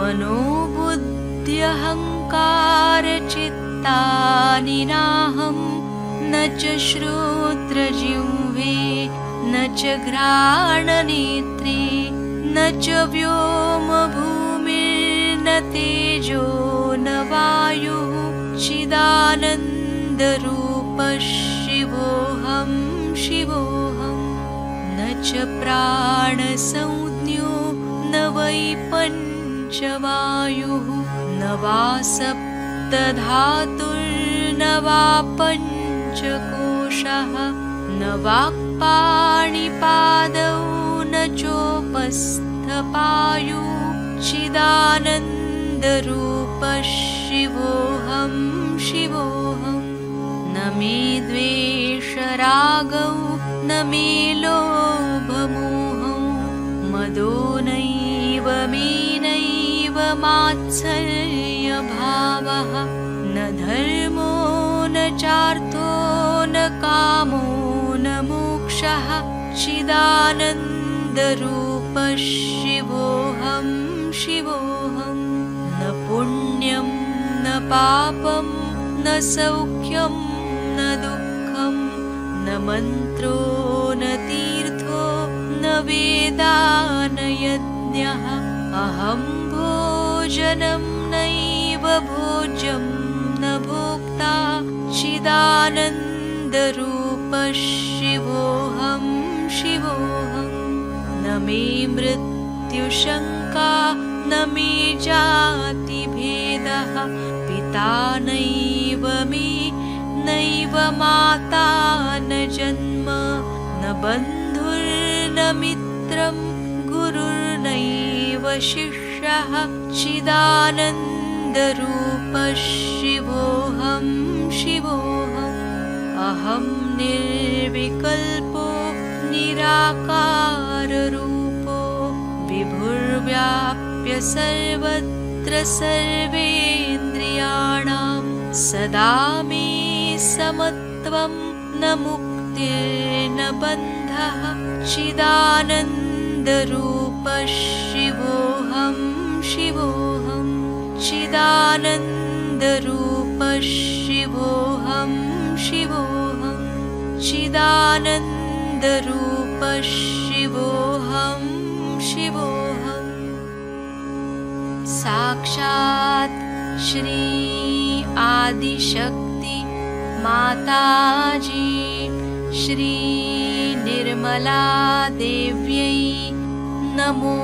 मनोबुद्ध्यहङ्कारचित्तानि नाहं न च श्रोत्रजिह्वे न च घ्राणनेत्रे न च व्योमभूमिर्न तेजो न वायुः चिदानन्दरूपः शिवोऽहं शिवोऽहं न च प्राणसंज्ञो न वै पञ्चवायुः न वा सप्तधातुर्न वा पञ्चकोशः न वाक्पाणिपादौ न चोपस्थपायु चिदानन्दरूपः शिवोऽहं शिवोऽहं न मे द्वेषरागौ न मे लोभमोहौ मदो नैव मेनैव मात्सर्यभावः न धर्मो न चार्थो न कामो न मोक्षः चिदानन्दरूपः शिवोऽहं शिवोऽहं न पुण्यं न पापं न सौख्यं न दुःखं न मन्त्रो न तीर्थो न वेदा न यज्ञः अहं भोजनं नैव भोज्यं न भोक्ता चिदानन्दरूपः शिवोऽहं शिवोऽहं न मे मृत्युशङ्का न मे जातिभेदः पिता नैव मे नैव माता न जन्म न बन्धुर्न मित्रं गुरुर्नैव शिष्यः चिदानन्दरूपः शिवोऽहं शिवोऽहम् अहं निर्विकल्पो निराकाररूपो विभुर्व्याप्य सर्वत्र सर्वेन्द्रियाणां सदा मे समत्वं न मुक्तिर्न बन्धः चिदानन्दरूपः शिवोऽहं शिवोऽहं चिदानन्दरूपः शिवोऽहं शिवोऽहं चिदानन्दरूपः शिवोऽहं शिवोऽहं साक्षात् श्री आदिशक्ति माताजी श्री निर्मला देव्यै नमो